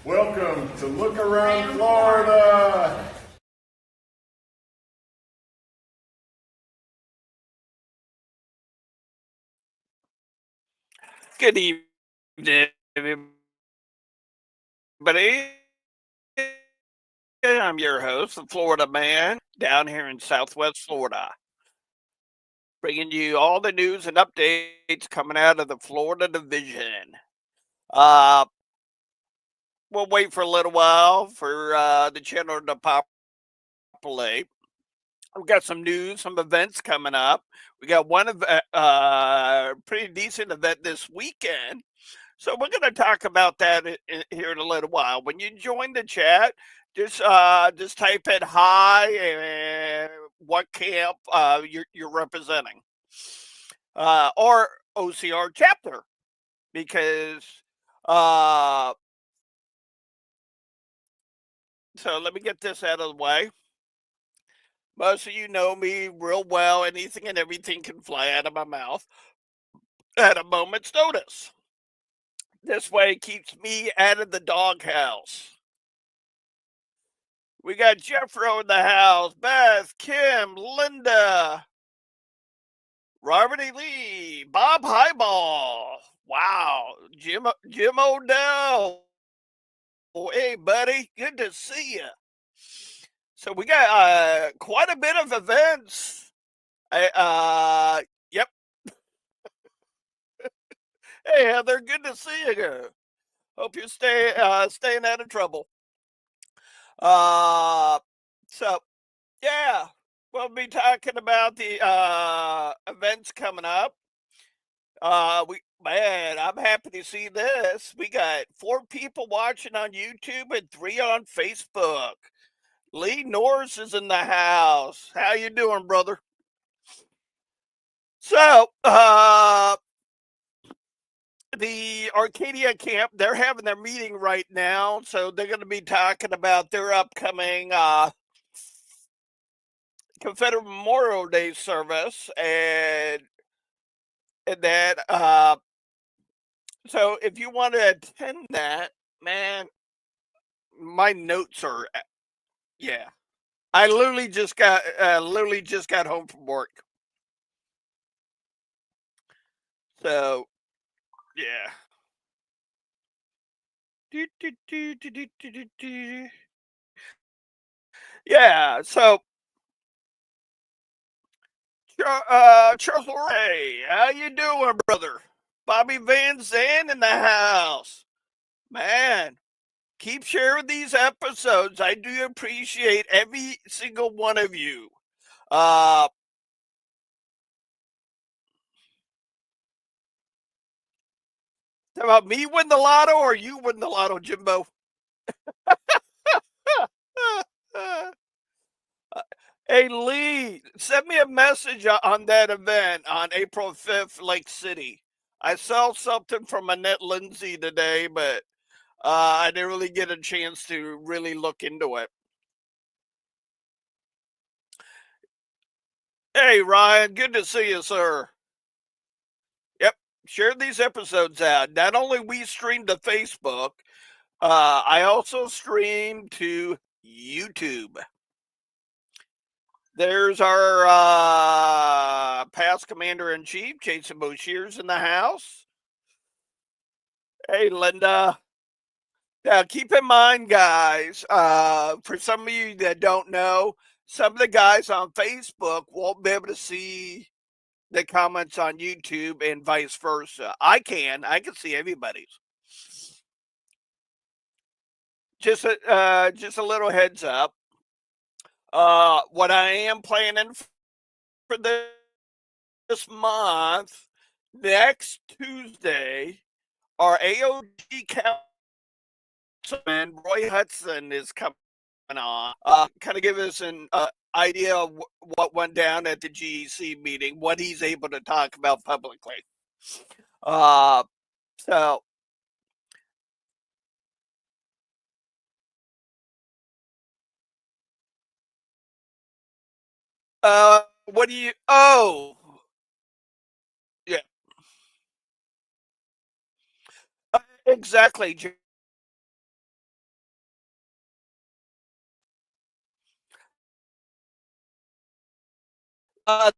Welcome to Look Around Florida. Good evening, everybody. I'm your host, the Florida Man, down here in Southwest Florida, bringing you all the news and updates coming out of the Florida division. Uh, we'll wait for a little while for the channel to populate. We've got some news, some events coming up. We got one pretty decent event this weekend. So we're going to talk about that here in a little while. When you join the chat, just type in hi and what camp you're representing, or OCR chapter, because so let me get this out of the way. Most of you know me real well. Anything and everything can fly out of my mouth at a moment's notice. This way it keeps me out of the doghouse. We got Jeffro in the house, Beth, Kim, Linda, Robert E. Lee, Bob Highball. Wow. Jim Odell. Hey, buddy. Good to see you. So we got quite a bit of events. Yep. Hey, Heather. Good to see you. Hope you're staying out of trouble. Uh, so yeah, we'll be talking about the events coming up. I'm happy to see this. We got 4 people watching on YouTube and 3 on Facebook. Lee Norris is in the house. How you doing, brother? So, the Arcadia camp, they're having their meeting right now, so they're going to be talking about their upcoming Confederate Memorial Day service and that so if you want to attend that, man, my notes are yeah. I literally just got home from work. So yeah. Do, do, do, do, do, do, do, do. Yeah. So Charles Ray, how you doing, brother? Bobby Van Zandt in the house. Man, keep sharing these episodes. I do appreciate every single one of you. Uh about me win the lotto or you win the lotto, Jimbo? Hey Lee, send me a message on that event on April 5th, Lake City. I saw something from Annette Lindsay today, but I didn't really get a chance to really look into it. Hey Ryan, good to see you, sir. Yep, share these episodes out. Not only we stream to Facebook, I also stream to YouTube. There's our past commander in chief, Jason Boshears, in the house. Hey, Linda. Now, keep in mind, guys, for some of you that don't know, some of the guys on Facebook won't be able to see the comments on YouTube and vice versa. I can see everybody's. Just a little heads up. What I am planning for this month, next Tuesday, our AOG councilman Roy Hudson is coming on. Kind of give us an idea of what went down at the GEC meeting, what he's able to talk about publicly. So what do you? Oh, yeah, exactly. Yeah.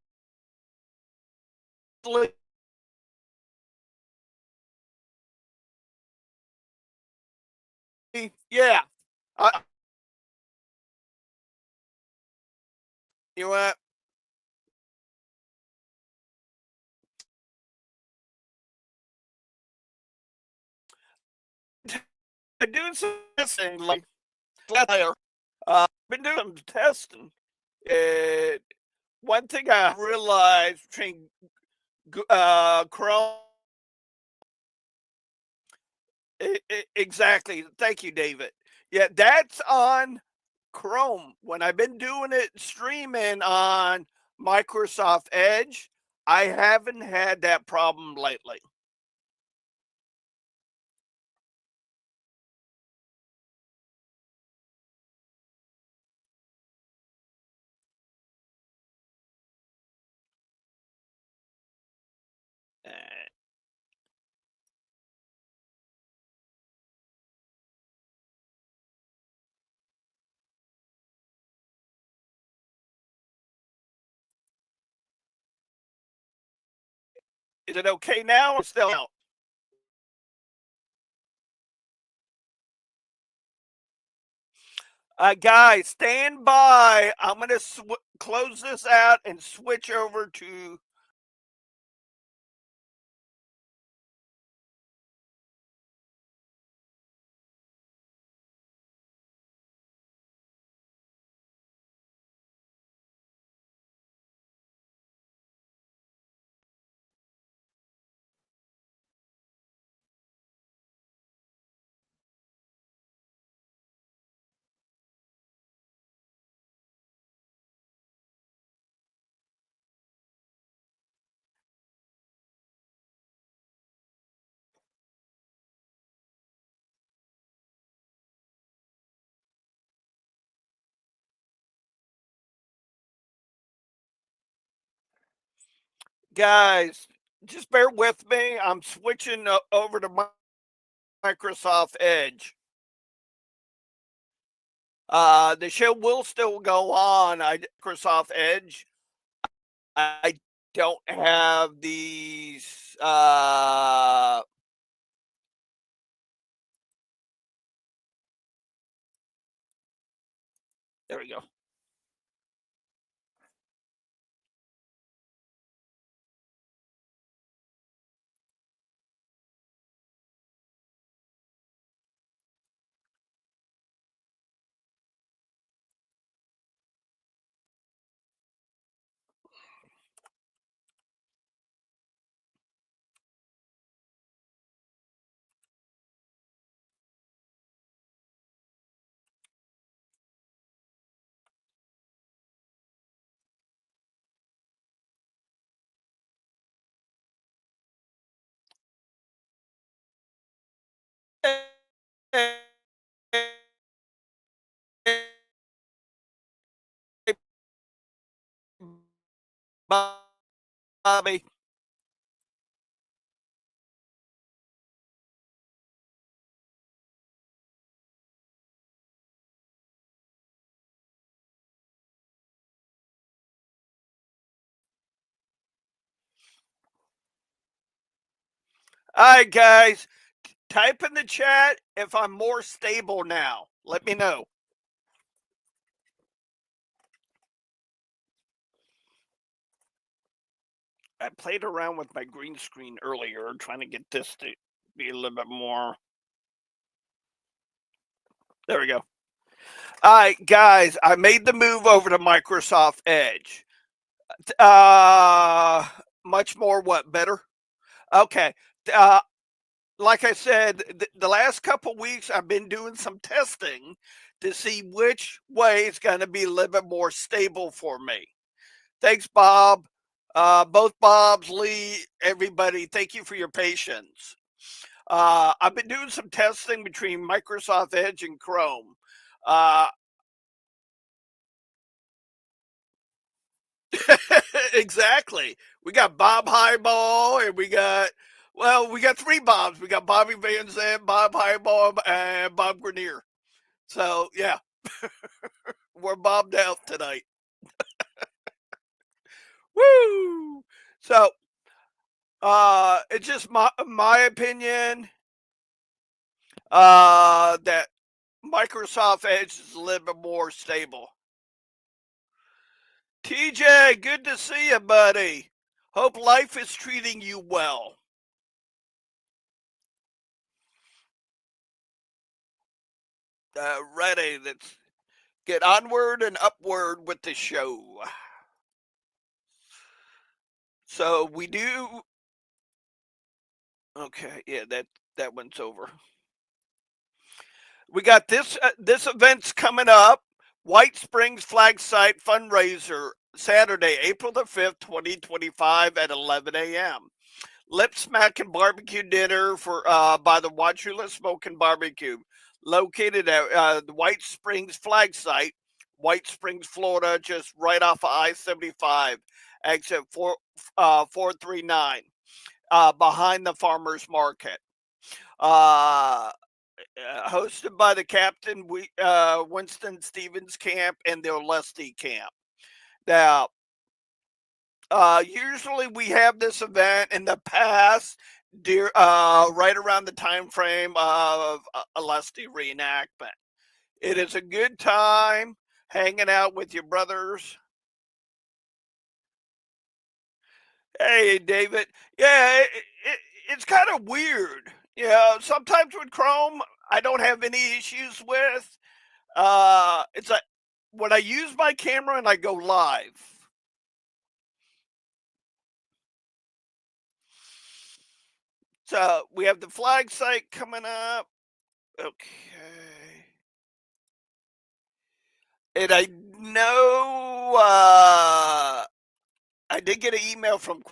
You know what? Been doing some testing like been doing some testing. And one thing I realized between Chrome, exactly. Thank you, David. Yeah, that's on Chrome. When I've been doing it streaming on Microsoft Edge, I haven't had that problem lately. Uh, is it okay now or still out? Guys, stand by. I'm going to close this out and switch over to. Guys, just bear with me. I'm switching over to Microsoft Edge. The show will still go on. Microsoft Edge. I don't have these. There we go. Bobby. All right, guys. Type in the chat if I'm more stable now. Let me know. I played around with my green screen earlier, trying to get this to be a little bit more. There we go. All right, guys, I made the move over to Microsoft Edge. Much more what better? Okay. Uh, like I said, the last couple weeks I've been doing some testing to see which way is going to be a little bit more stable for me. Thanks, Bob. Both Bobs, Lee, everybody, thank you for your patience. I've been doing some testing between Microsoft Edge and Chrome. Exactly. We got Bob Highball, and we got three Bobs. We got Bobby Van Zandt, Bob Highball, and Bob Grenier. So yeah, we're bobbed out tonight. Woo! So, it's just my opinion that Microsoft Edge is a little bit more stable. TJ, good to see you, buddy. Hope life is treating you well. Ready, let's get onward and upward with the show. So we do. Okay, yeah, that one's over. We got this event's coming up. White Springs Flag Site fundraiser Saturday, April the 5th, 2025 at 11 a.m. Lip Smackin' Barbecue Dinner for by the Wauchula Smokin' Barbecue, located at the White Springs Flag Site, White Springs, Florida, just right off of I-75, exit 439, behind the Farmers Market. Hosted by the Captain Winston Stevens Camp and the Olesti Camp. Now, usually we have this event in the past, right around the time frame of Olesti reenactment. It is a good time hanging out with your brothers. Hey, David. Yeah, it's kind of weird. Sometimes with Chrome, I don't have any issues with. It's like when I use my camera and I go live. So we have the flag site coming up. Okay. And I know I did get an email from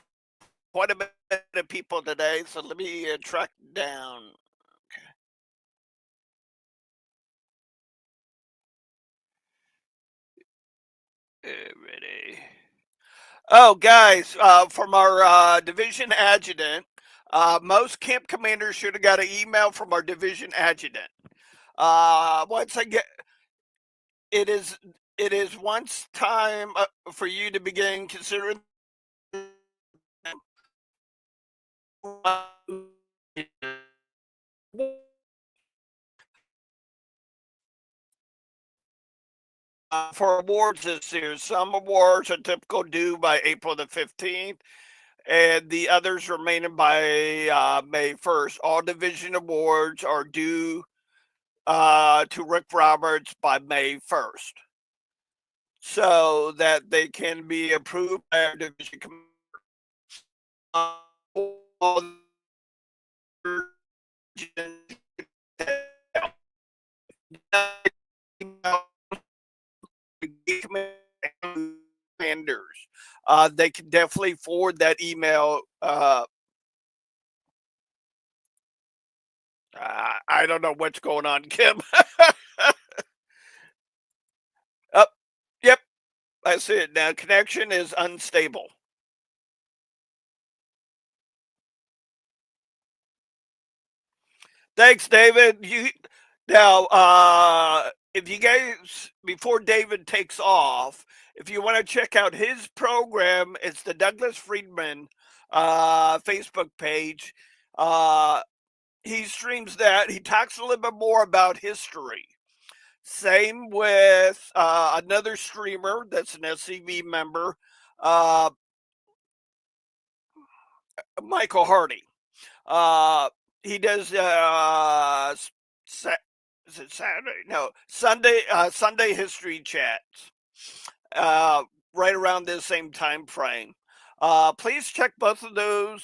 quite a bit of people today, so let me track down. Okay. Ready. Oh, guys, from our division adjutant, most camp commanders should have got an email from our division adjutant. Once I get it is once time for you to begin considering for awards this year. Some awards are typical due by April the 15th, and the others remaining by May 1st. All division awards are due to Rick Roberts by May 1st, so that they can be approved by our division committee. Commanders. They can definitely forward that email. I don't know what's going on, Kim. Up, yep, I see it now. Connection is unstable. Thanks, David. You now, if you guys before David takes off, if you want to check out his program, it's the Douglas Friedman Facebook page. He streams that. He talks a little bit more about history. Same with another streamer that's an SCV member, uh, Michael Hardy. He does is it Saturday? No, Sunday. Sunday history chats. Right around this same time frame. Please check both of those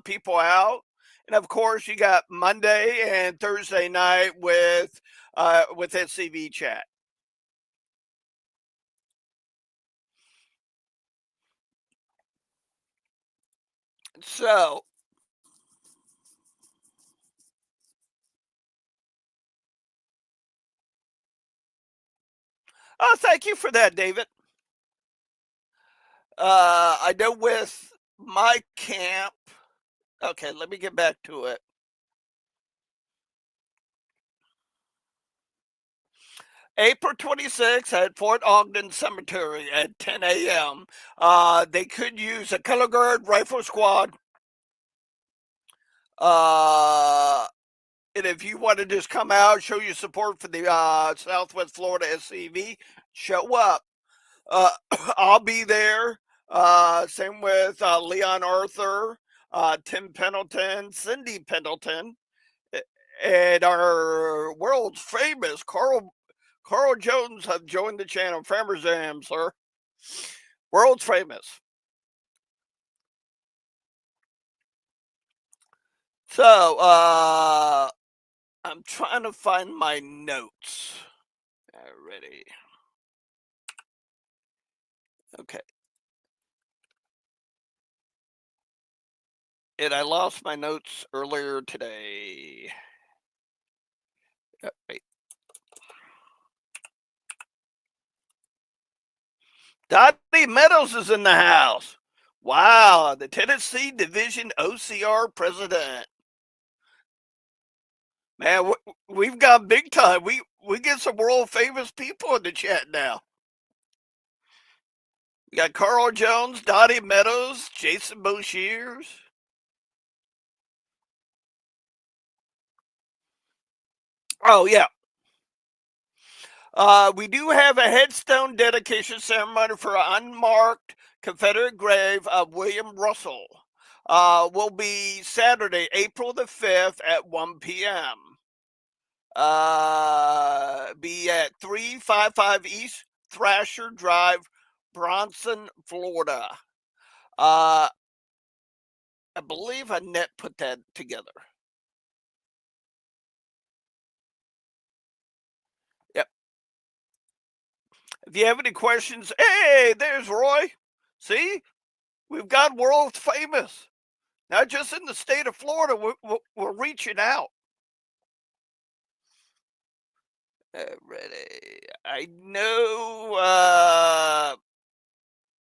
people out. And of course, you got Monday and Thursday night with SCV chat. So, thank you for that, David. I know with my camp. Okay, let me get back to it. April 26th at Fort Ogden Cemetery at 10 a.m. They could use a color guard rifle squad. And if you want to just come out, show your support for the Southwest Florida SCV, show up. I'll be there. Same with Leon Arthur, Tim Pendleton, Cindy Pendleton, and our world's famous Carl Jones have joined the channel. Farmers Jam, sir. World's famous. So, I'm trying to find my notes. Already. Okay. And I lost my notes earlier today. Wait. Dottie Meadows is in the house. Wow, the Tennessee Division OCR president. Man, we've got big time. We get some world famous people in the chat now. We got Carl Jones, Dottie Meadows, Jason Boshears. Oh yeah. We do have a headstone dedication ceremony for an unmarked Confederate grave of William Russell. Will be Saturday, April the 5th at 1 p.m. Be at 355 East Thrasher Drive, Bronson, Florida. I believe Annette put that together. Yep. If you have any questions, hey, there's Roy. See, we've got world famous. Not just in the state of Florida, we're reaching out. Ready. I know.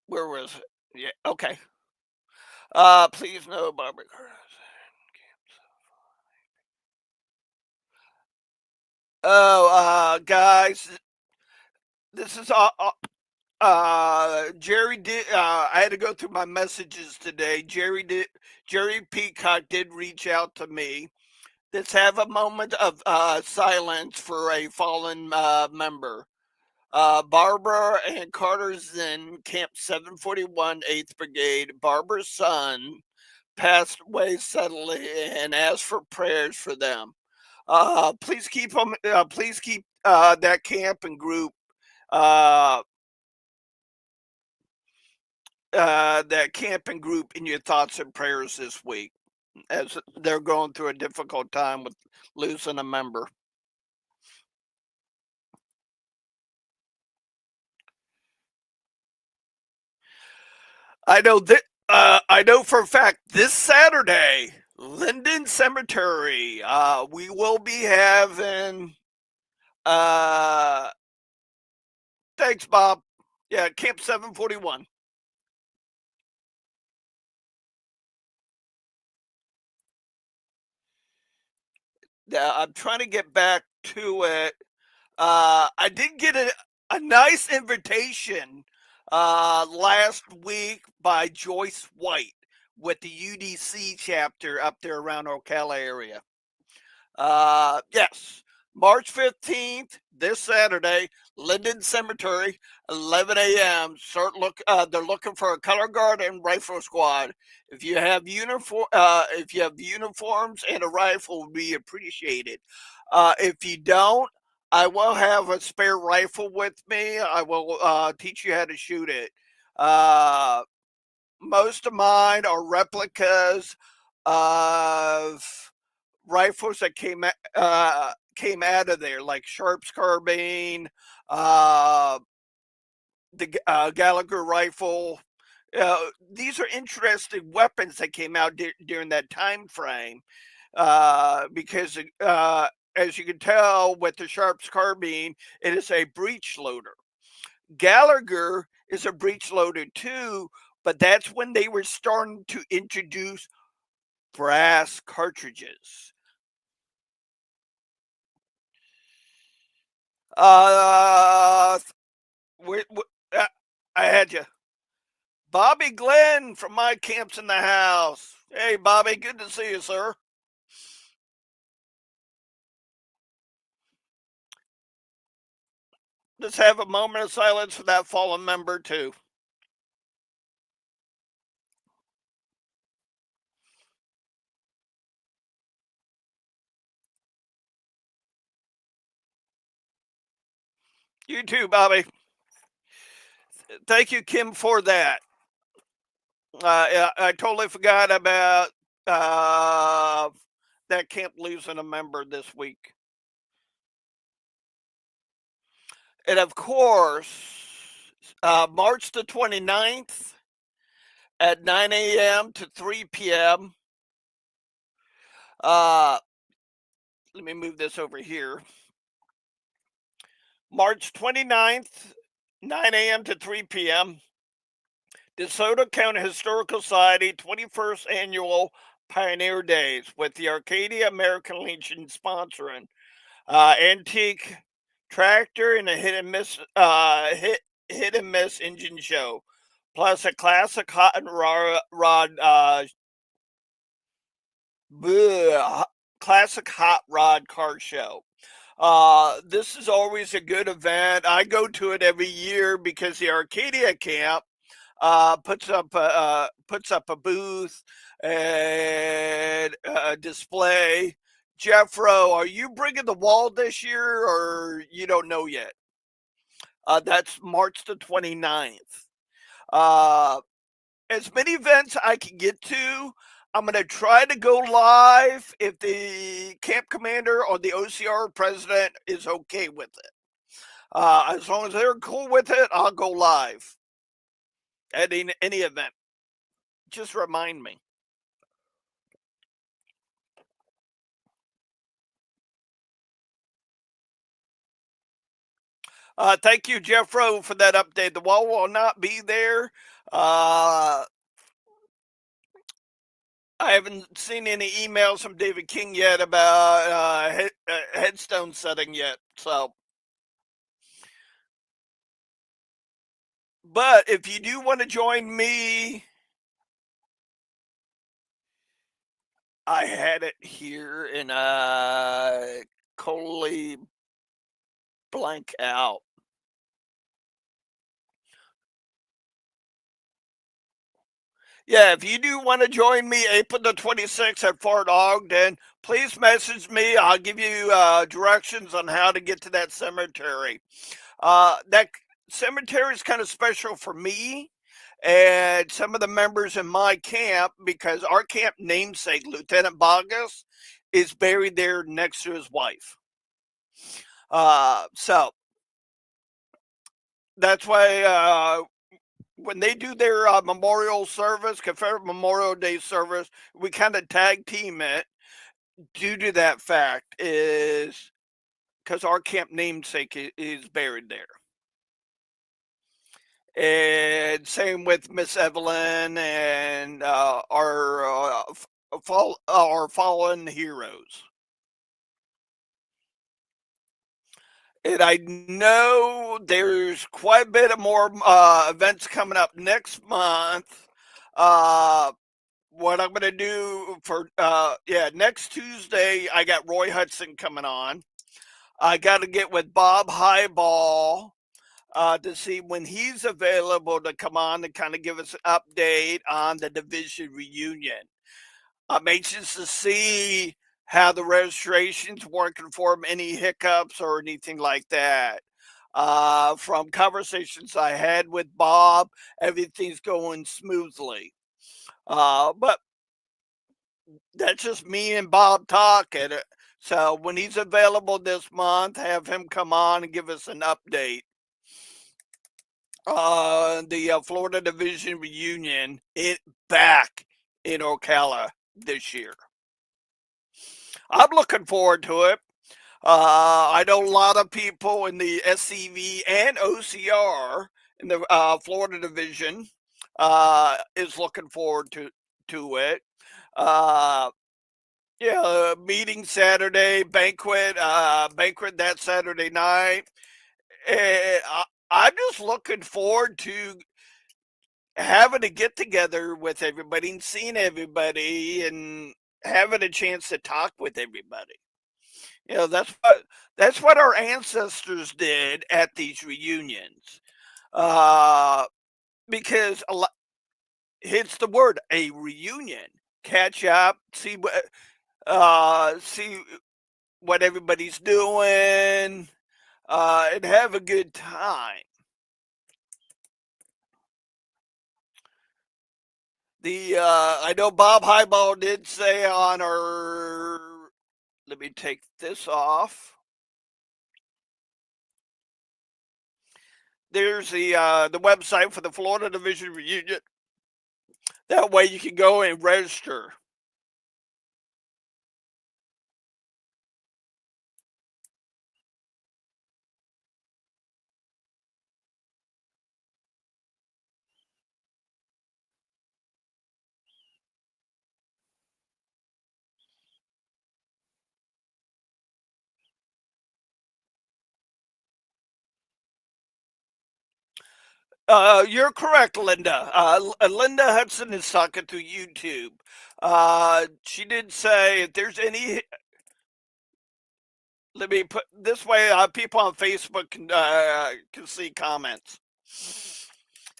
Where was it? Yeah. Okay. Please no, Barbara. Oh, guys, this is Jerry did. I had to go through my messages today. Jerry Peacock did reach out to me. Let's have a moment of silence for a fallen member. Barbara and Carter's in Camp 741, 8th Brigade. Barbara's son passed away suddenly and asked for prayers for them. Please keep them. Please keep that camp and group. That camp and group in your thoughts and prayers this week, as they're going through a difficult time with losing a member. I know that. I know for a fact this Saturday, Linden Cemetery. We will be having. Thanks, Bob. Yeah, Camp 741. Yeah, I'm trying to get back to it. I did get a nice invitation last week by Joyce White with the UDC chapter up there around Ocala area. Yes, March 15th, this Saturday, Linden Cemetery, 11 a.m. They're looking for a color guard and rifle squad. If you have uniforms and a rifle, we appreciate it. If you don't, I will have a spare rifle with me. I will teach you how to shoot it. Most of mine are replicas of rifles that came out of there, like Sharps carbine, the Gallagher rifle. These are interesting weapons that came out during that time frame, because as you can tell with the Sharps carbine, it is a breech loader. Gallagher is a breech loader too, but that's when they were starting to introduce brass cartridges. Uh, uh, I had you. Bobby Glenn from my camp's in the house. Hey, Bobby, good to see you, sir. Let's have a moment of silence for that fallen member, too. You too, Bobby. Thank you, Kim, for that. Yeah, I totally forgot about uh, that camp losing a member this week. And of course, March the 29th at 9 a.m. to 3 p.m. Let me move this over here. March 29th, 9 a.m. to 3 p.m. DeSoto County Historical Society 21st Annual Pioneer Days with the Arcadia American Legion sponsoring antique tractor and a hit and miss engine show, plus a classic classic hot rod car show. This is always a good event. I go to it every year because the Arcadia camp puts up a booth and a display. Jeffro, are you bringing the wall this year, or you don't know yet? That's March the 29th. Uh, as many events I can get to. I'm going to try to go live if the camp commander or the OCR president is okay with it. As long as they're cool with it, I'll go live at any event. Just remind me. Thank you, Jeffro, for that update. The wall will not be there. I haven't seen any emails from David King yet about headstone setting yet. So, but if you do want to join me, I had it here and totally blank out. Yeah, if you do want to join me April the 26th at Fort Ogden, please message me. I'll give you directions on how to get to that cemetery. That cemetery is kind of special for me and some of the members in my camp because our camp namesake, Lieutenant Bogus, is buried there next to his wife. So that's why when they do their memorial service, Confederate Memorial Day service, we kind of tag team it due to that fact is because our camp namesake is buried there. And same with Miss Evelyn and our fallen heroes. And I know there's quite a bit of more events coming up next month. What I'm going to do for, next Tuesday, I got Roy Hudson coming on. I got to get with Bob Highball to see when he's available to come on and kind of give us an update on the division reunion. I'm anxious to see how the registration's working for him, any hiccups or anything like that. From conversations I had with Bob, everything's going smoothly. But that's just me and Bob talking. So when he's available this month, have him come on and give us an update. The Florida Division reunion back in Ocala this year. I'm looking forward to it. I know a lot of people in the SCV and OCR in the Florida Division is looking forward to it. meeting Saturday, banquet that Saturday night. And I'm just looking forward to having a get together with everybody and seeing everybody and having a chance to talk with everybody. That's what our ancestors did at these reunions. Uh, because hits the word a reunion. Catch up, see what everybody's doing, and have a good time. I know Bob Highball did say on our. Let me take this off. There's the website for the Florida Division reunion. That way you can go and register. You're correct, Linda. Linda Hudson is talking through YouTube. She did say if there's any. Let me put this way: people on Facebook can see comments.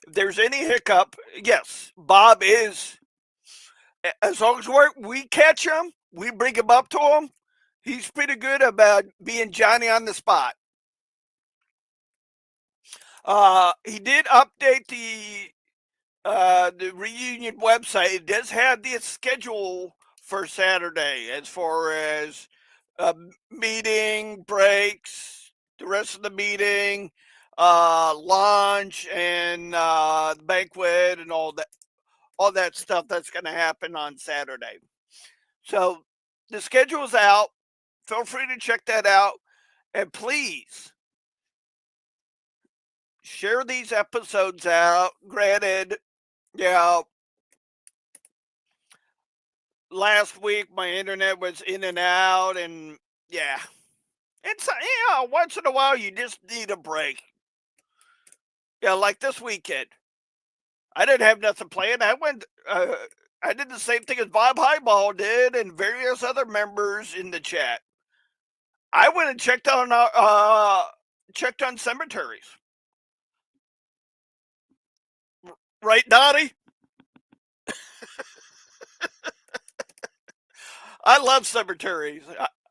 If there's any hiccup, yes, Bob is. As long as we catch him, we bring him up to him. He's pretty good about being Johnny on the spot. He did update the reunion website. It does have the schedule for Saturday as far as uh, meeting breaks, the rest of the meeting, lunch, and the banquet, and all that stuff that's going to happen on Saturday. So the schedule's out. Feel free to check that out, and please share these episodes out. Granted, yeah, last week my internet was in and out, and yeah, it's once in a while you just need a break. Yeah, like this weekend, I didn't have nothing playing. I did the same thing as Bob Highball did, and various other members in the chat. I went and checked on cemeteries. Right, Dottie? I love cemeteries.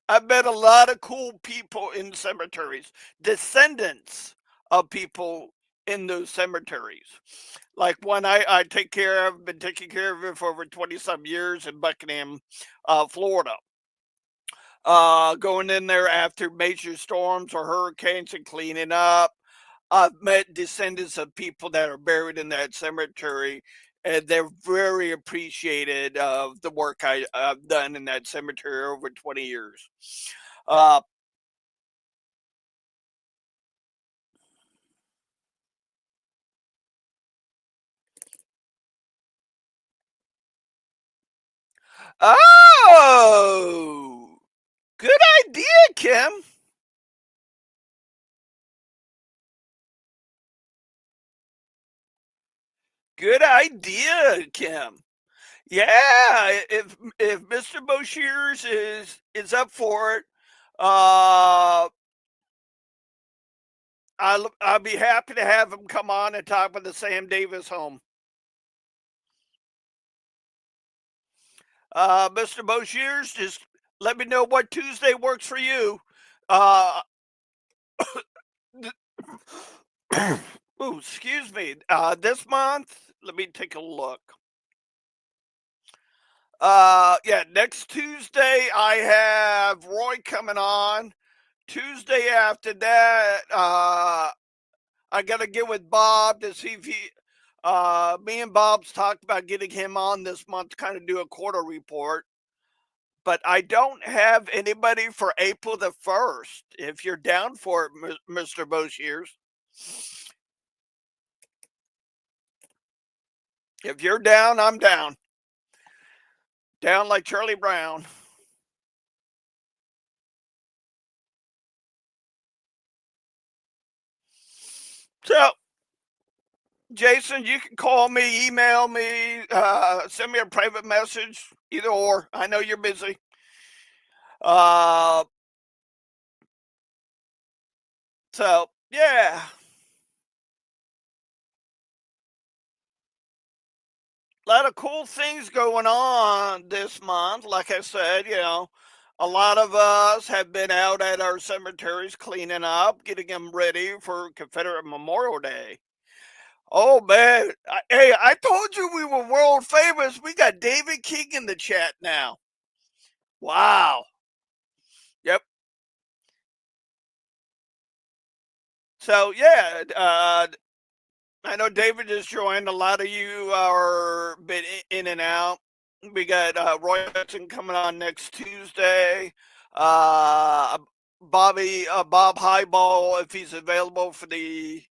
I've met a lot of cool people in cemeteries, descendants of people in those cemeteries. Like one I take care of, been taking care of it for over 20 some years in Buckingham, Florida. Going in there after major storms or hurricanes and cleaning up. I've met descendants of people that are buried in that cemetery, and they're very appreciated of the work I've done in that cemetery over 20 years. Uh, oh, good idea, Kim. Good idea, Kim. Yeah, if Mr. Boshears is up for it, uh, I'll be happy to have him come on and talk about the Sam Davis home. Mr. Boshears, just let me know what Tuesday works for you. Uh, excuse me. This month, let me take a look. Yeah, next Tuesday I have Roy coming on. Tuesday after that, I gotta get with Bob to see if me and Bob's talked about getting him on this month to kind of do a quarter report. But I don't have anybody for April the 1st. If you're down for it, Mr. Boshears. If you're down, I'm down. Down like Charlie Brown. So, Jason, you can call me, email me, send me a private message, either or. I know you're busy. Uh, so yeah, a lot of cool things going on this month. Like I said, a lot of us have been out at our cemeteries cleaning up, getting them ready for Confederate Memorial Day. Oh man, hey, I told you we were world famous. We got David King in the chat now. Wow. Yep. So yeah, I know David just joined. A lot of you are been in and out. We got Roy Hudson coming on next Tuesday. Uh, Bob Highball, if he's available for the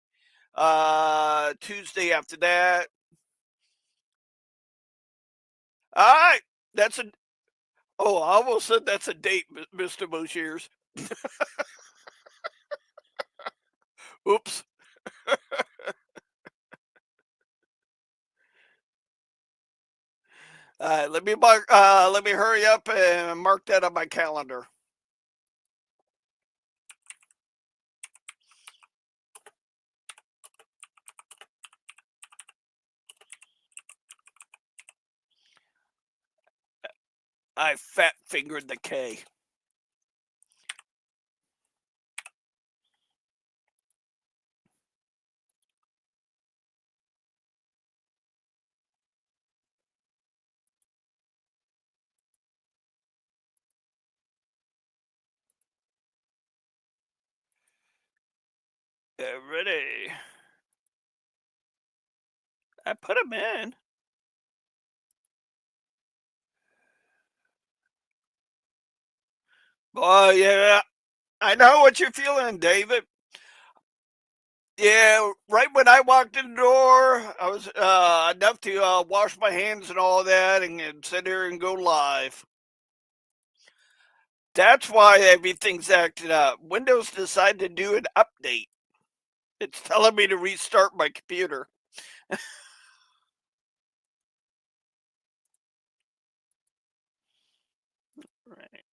Tuesday after that. All right, that's a. Oh, I almost said that's a date, Mr. Boshears. Oops. Let me hurry up and mark that on my calendar. I fat fingered the K. Ready. I put him in. Boy, yeah, I know what you're feeling, David. Yeah, right when I walked in the door, I was enough to wash my hands and all that and sit here and go live. That's why everything's acting up. Windows decided to do an update. It's telling me to restart my computer. Right.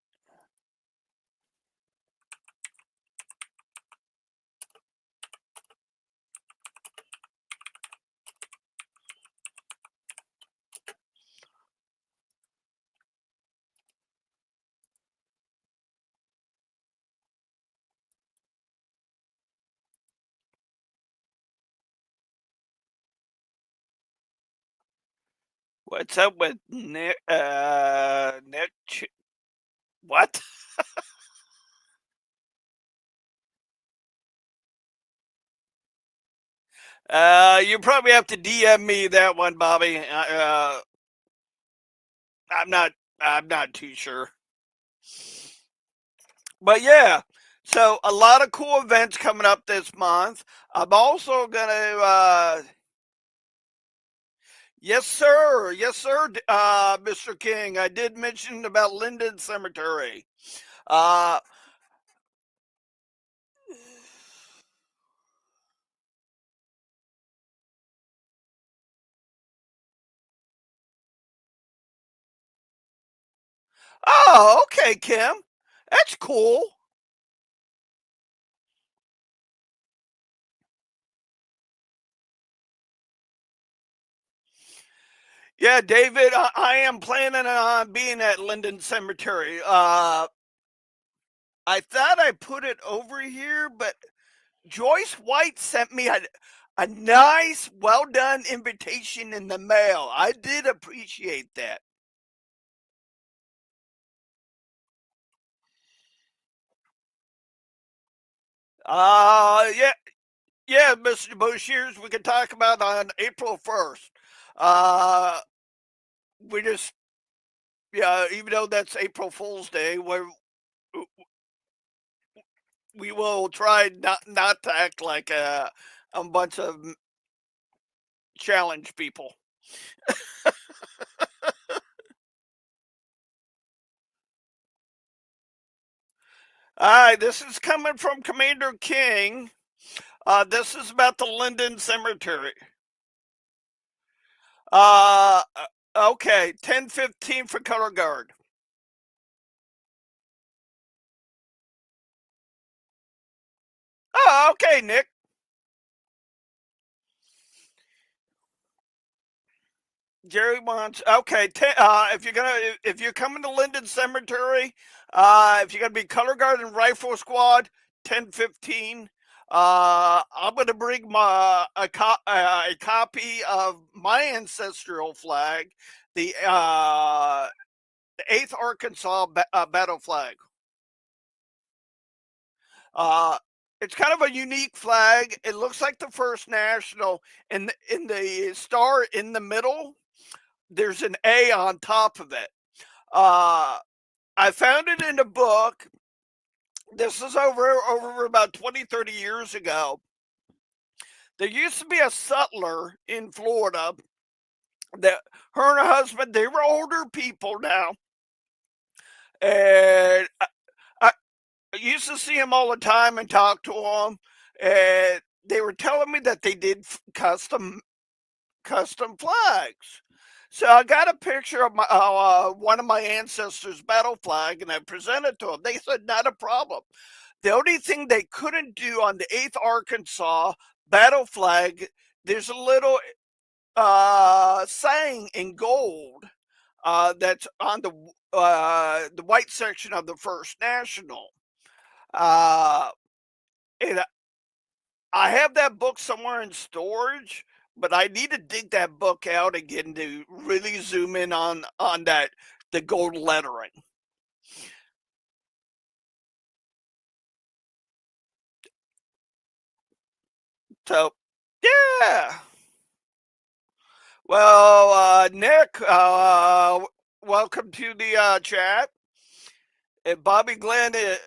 What's up with Nick? What? You probably have to DM me that one, Bobby. I'm not. I'm not too sure. But yeah, so a lot of cool events coming up this month. I'm also gonna. Yes, sir. Yes, sir. Mr. King. I did mention about Linden Cemetery. Uh, oh, okay, Kim. That's cool. Yeah, David, I am planning on being at Linden Cemetery. I thought I put it over here, but Joyce White sent me a nice, well done invitation in the mail. I did appreciate that. Yeah, yeah, Mr. Boshears, we can talk about on April 1st. Uh, we just, yeah, even though that's April Fool's Day, we will try not to act like a bunch of challenge people. All right, this is coming from Commander King. This is about the Linden Cemetery. Uh, okay, 10:15 for color guard. Oh, okay, Nick. Jerry wants okay. If you're coming to Linden Cemetery, if you're gonna be color guard and rifle squad, 10:15. I'm gonna bring a copy of my ancestral flag, the 8th Arkansas battle flag. Uh, it's kind of a unique flag. It looks like the First National, and in the star in the middle, there's an A on top of it. Uh, I found it in a book. This is over about 20, 30 years ago. There used to be a sutler in Florida that her and her husband, they were older people now. And I used to see them all the time and talk to them. And they were telling me that they did custom flags. So I got a picture of one of my ancestors' battle flag, and I presented to them. They said not a problem. The only thing they couldn't do on the 8th Arkansas battle flag, there's a little saying in gold that's on the white section of the First National. Uh, and I have that book somewhere in storage, but I need to dig that book out again to really zoom in on that the gold lettering. So, yeah. Well, Nick, welcome to the chat. And Bobby Glenn, I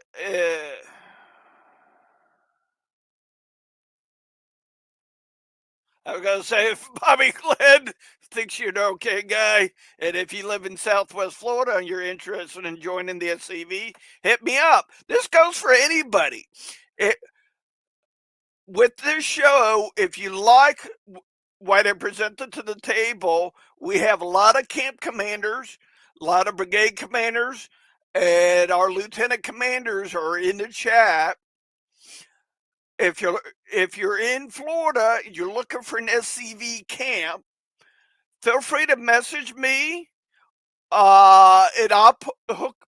was gonna say if Bobby Glenn thinks you're an okay guy, and if you live in Southwest Florida and you're interested in joining the SCV, hit me up. This goes for anybody. It, with this show, if you like what I presented to the table, we have a lot of camp commanders, a lot of brigade commanders, and our lieutenant commanders are in the chat. If you're in Florida, you're looking for an SCV camp, feel free to message me, and I'll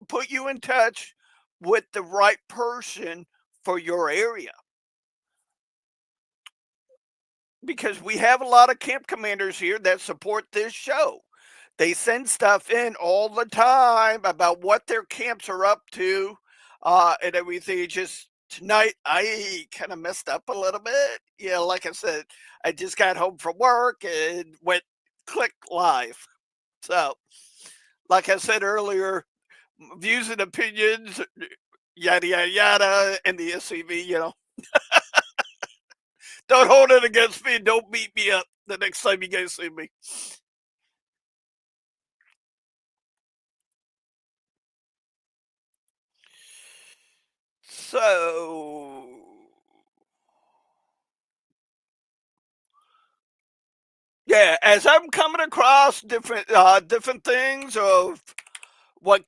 put you in touch with the right person for your area. Because we have a lot of camp commanders here that support this show. They send stuff in all the time about what their camps are up to, and everything. Just tonight, I kind of messed up a little bit. Yeah, like I said, I just got home from work and went click live. So, like I said earlier, views and opinions, yada yada yada, and the SCV. Don't hold it against me. Don't beat me up the next time you guys see me. So, yeah, as I'm coming across different things of what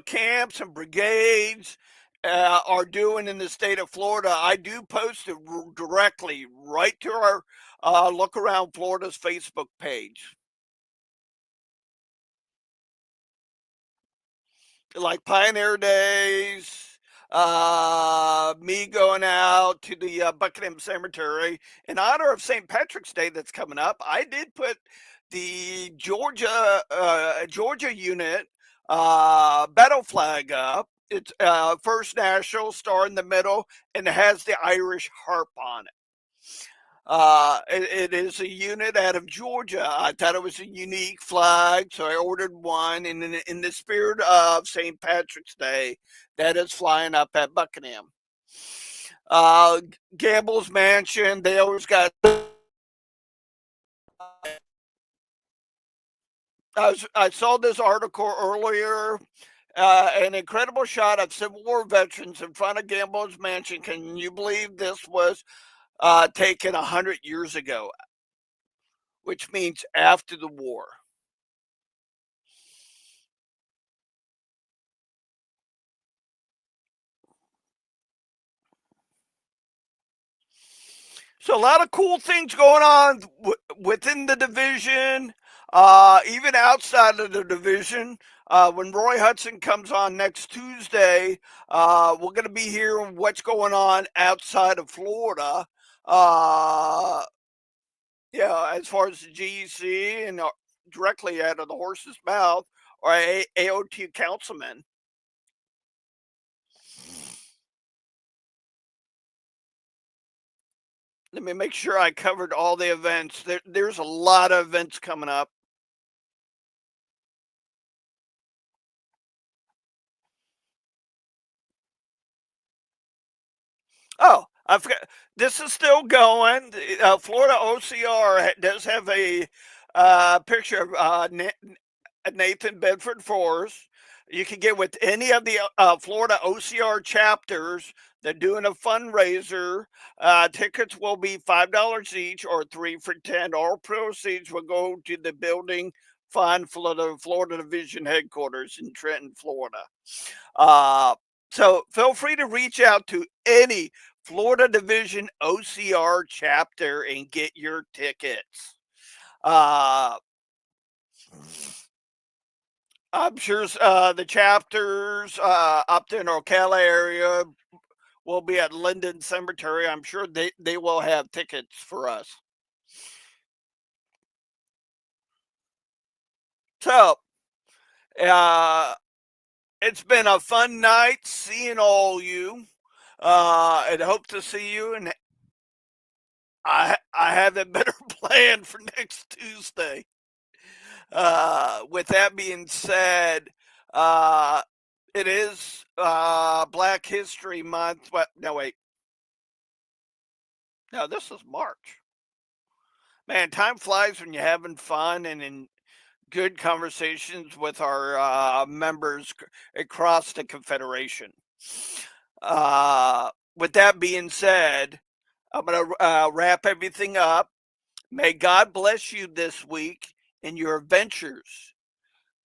camps and brigades are doing in the state of Florida, I do post it directly right to our Look Around Florida's Facebook page. Like Pioneer Days, me going out to the Buckingham Cemetery in honor of St. Patrick's Day that's coming up. I did put the Georgia unit battle flag up. It's First National star in the middle, and it has the Irish harp on it. It is a unit out of Georgia. I thought it was a unique flag, so I ordered one. And in the spirit of St. Patrick's Day, that is flying up at Buckingham. Gamble's Mansion, they always got. I saw this article earlier, An incredible shot of Civil War veterans in front of Gamboa's mansion. Can you believe this was taken 100 years ago, which means after the war? So a lot of cool things going on within the division, even outside of the division. When Roy Hudson comes on next Tuesday, we're going to be hearing what's going on outside of Florida. As far as the GEC and directly out of the horse's mouth, or AOT councilman. Let me make sure I covered all the events. There's a lot of events coming up. Oh, I forgot. This is still going. Florida OCR does have a picture of Nathan Bedford Forrest. You can get with any of the Florida OCR chapters. They're doing a fundraiser. Tickets will be $5 each or 3 for $10. All proceeds will go to the Building Fund for the Florida Division headquarters in Trenton, Florida. So feel free to reach out to any Florida Division OCR chapter and get your tickets. I'm sure the chapters up in Ocala area will be at Linden Cemetery. I'm sure they will have tickets for us. So, it's been a fun night seeing all you. And hope to see you. And I have a better plan for next Tuesday. With that being said, it is Black History Month. No, wait. No, this is March. Man, time flies when you're having fun and in good conversations with our members across the Confederation. With that being said, I'm going to wrap everything up. May God bless you this week in your ventures.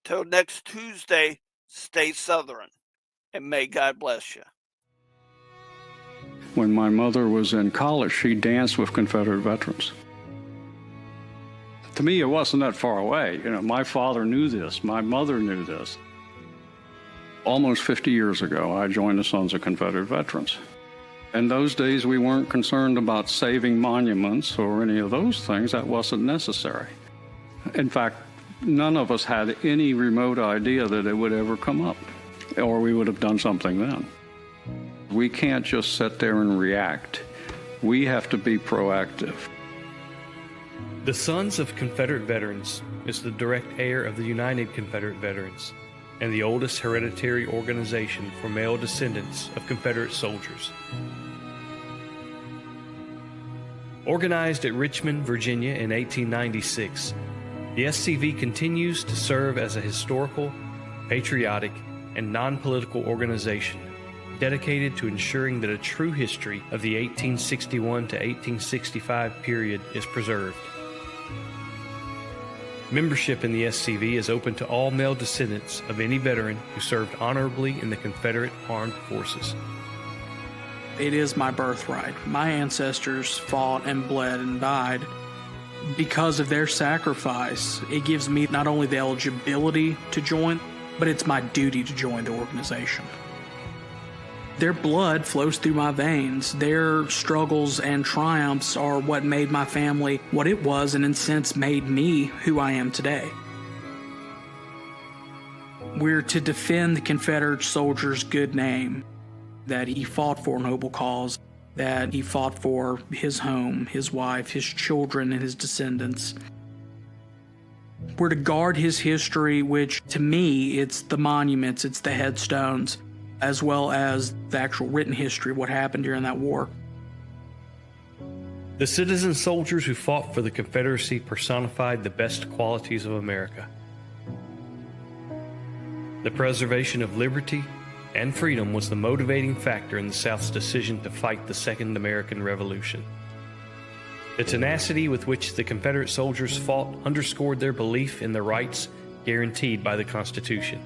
Till next Tuesday, stay Southern, and may God bless you. When my mother was in college, she danced with Confederate veterans. To me, it wasn't that far away. You know, my father knew this. My mother knew this. Almost 50 years ago, I joined the Sons of Confederate Veterans. In those days, we weren't concerned about saving monuments or any of those things. That wasn't necessary. In fact, none of us had any remote idea that it would ever come up, or we would have done something then. We can't just sit there and react. We have to be proactive. The Sons of Confederate Veterans is the direct heir of the United Confederate Veterans and the oldest hereditary organization for male descendants of Confederate soldiers. Organized at Richmond, Virginia in 1896, the SCV continues to serve as a historical, patriotic, and non-political organization dedicated to ensuring that a true history of the 1861 to 1865 period is preserved. Membership in the SCV is open to all male descendants of any veteran who served honorably in the Confederate Armed Forces. It is my birthright. My ancestors fought and bled and died. Because of their sacrifice, it gives me not only the eligibility to join, but it's my duty to join the organization. Their blood flows through my veins. Their struggles and triumphs are what made my family what it was, and in a sense made me who I am today. We're to defend the Confederate soldier's good name, that he fought for a noble cause, that he fought for his home, his wife, his children, and his descendants. We're to guard his history, which to me, it's the monuments, it's the headstones, as well as the actual written history of what happened during that war. The citizen soldiers who fought for the Confederacy personified the best qualities of America. The preservation of liberty and freedom was the motivating factor in the South's decision to fight the Second American Revolution. The tenacity with which the Confederate soldiers fought underscored their belief in the rights guaranteed by the Constitution.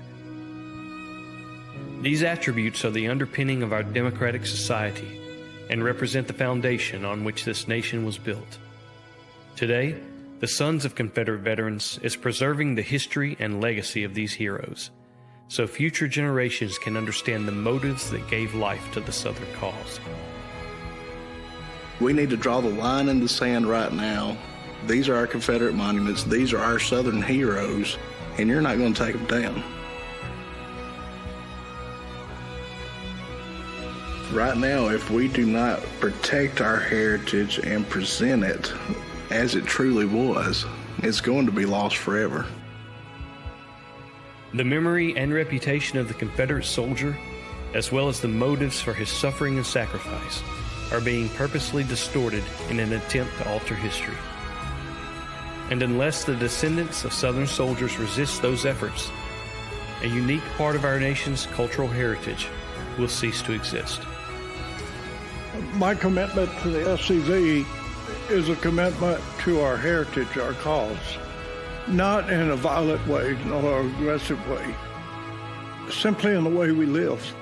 These attributes are the underpinning of our democratic society and represent the foundation on which this nation was built. Today, the Sons of Confederate Veterans is preserving the history and legacy of these heroes, so future generations can understand the motives that gave life to the Southern cause. We need to draw the line in the sand right now. These are our Confederate monuments. These are our Southern heroes, and you're not going to take them down. Right now, if we do not protect our heritage and present it as it truly was, it's going to be lost forever. The memory and reputation of the Confederate soldier, as well as the motives for his suffering and sacrifice, are being purposely distorted in an attempt to alter history. And unless the descendants of Southern soldiers resist those efforts, a unique part of our nation's cultural heritage will cease to exist. My commitment to the SCV is a commitment to our heritage, our cause, not in a violent way nor aggressive way, simply in the way we live.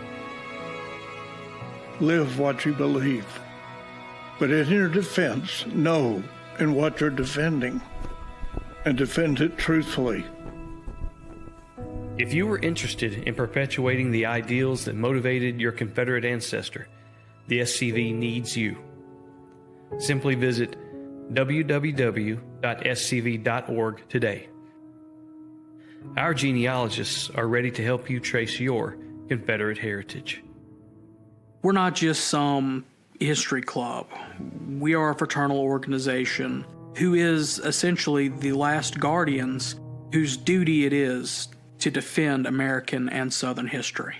Live what you believe. But in your defense, know in what you're defending and defend it truthfully. If you were interested in perpetuating the ideals that motivated your Confederate ancestor, the SCV needs you. Simply visit www.scv.org today. Our genealogists are ready to help you trace your Confederate heritage. We're not just some history club. We are a fraternal organization who is essentially the last guardians whose duty it is to defend American and Southern history.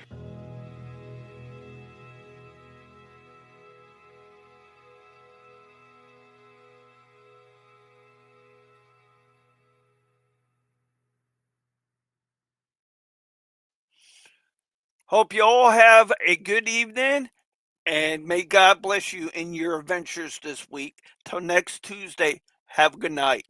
Hope you all have a good evening, and may God bless you in your adventures this week. Till next Tuesday, have a good night.